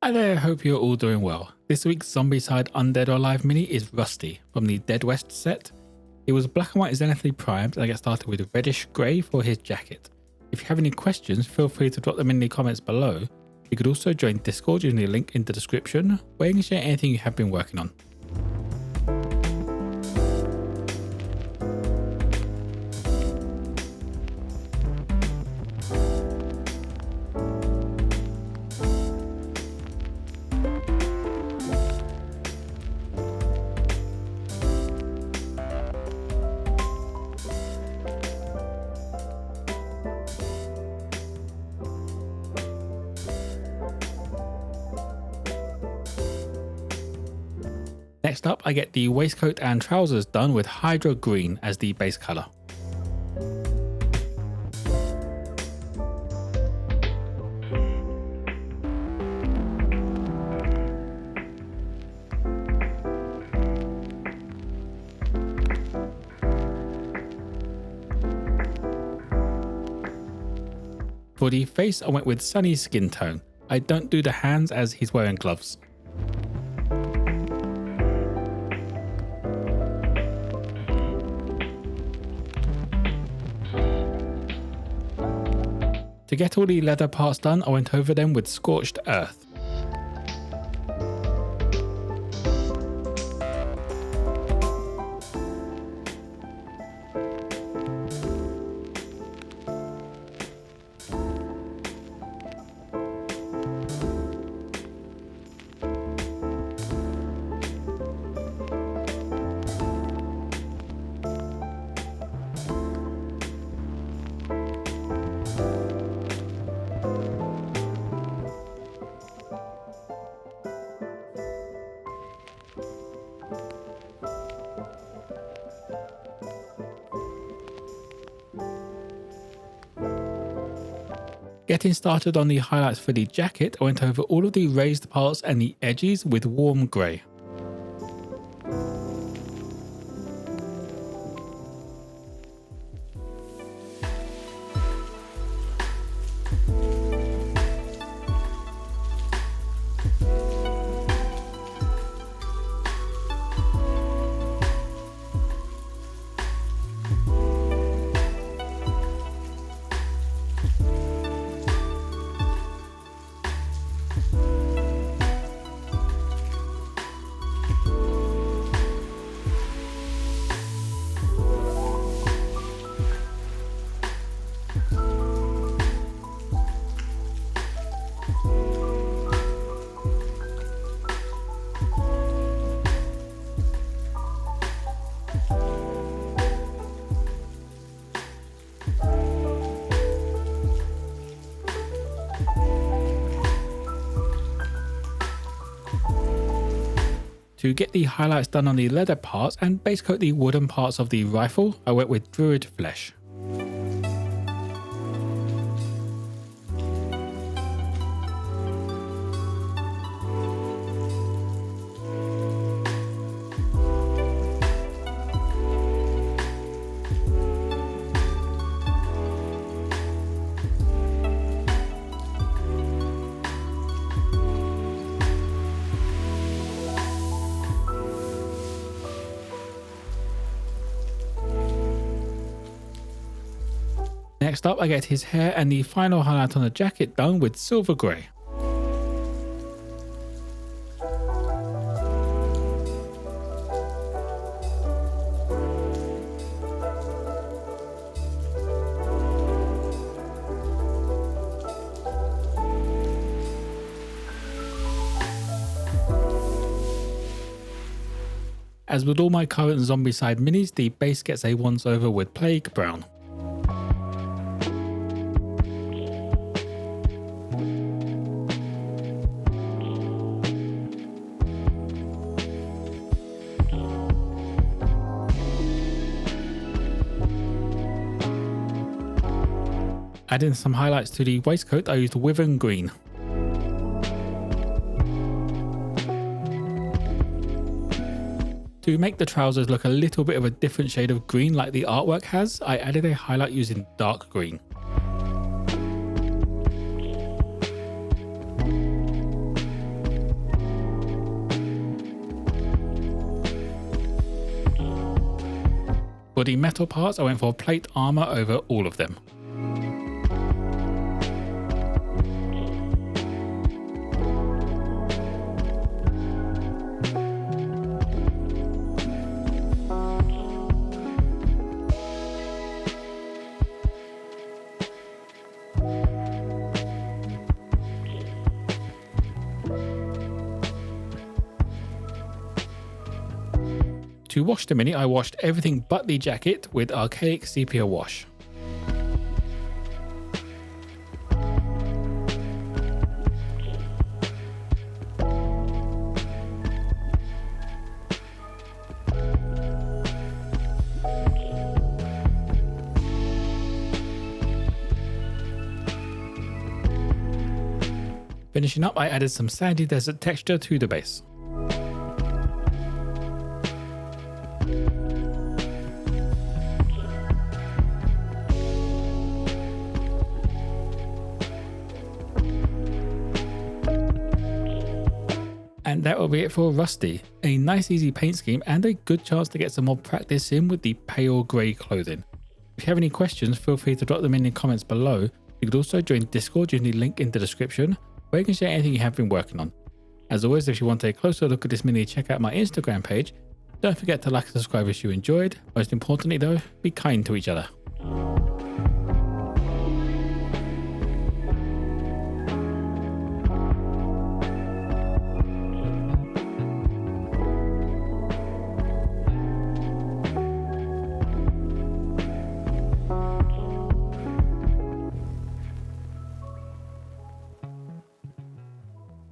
Hi there, hope you're all doing well. This week's Zombicide Undead or Alive mini is Rusty from the Dead West set. It was black and white zenithally primed, and I get started with reddish grey for his jacket. If you have any questions, feel free to drop them in the comments below. You could also join Discord using the link in the description, where you can share anything you have been working on. Next up, I get the waistcoat and trousers done with Hydra green as the base colour. For the face, I went with sunny skin tone. I don't do the hands as he's wearing gloves. To get all the leather parts done, I went over them with Scorched earth. Getting started on the highlights for the jacket, I went over all of the raised parts and the edges with warm grey. To get the highlights done on the leather parts and base coat the wooden parts of the rifle, I went with Druid Flesh. Next up, I get his hair and the final highlight on the jacket done with silver grey. As with all my current Zombicide minis, the base gets a once over with Plague Brown. Adding some highlights to the waistcoat, I used Wyvern green. To make the trousers look a little bit of a different shade of green like the artwork has, I added a highlight using dark green. For the metal parts, I went for plate armor over all of them. To wash the Mini, I washed everything but the jacket with Archaic Sepia wash. Finishing up, I added some sandy desert texture to the base. And that will be it for Rusty. A nice easy paint scheme and a good chance to get some more practice in with the pale grey clothing. If you have any questions, feel free to drop them in the comments below. You could also join Discord using the link in the description, where you can share anything you have been working on. As always, if you want a closer look at this mini, check out my Instagram page. Don't forget to like and subscribe if you enjoyed. Most importantly though, be kind to each other.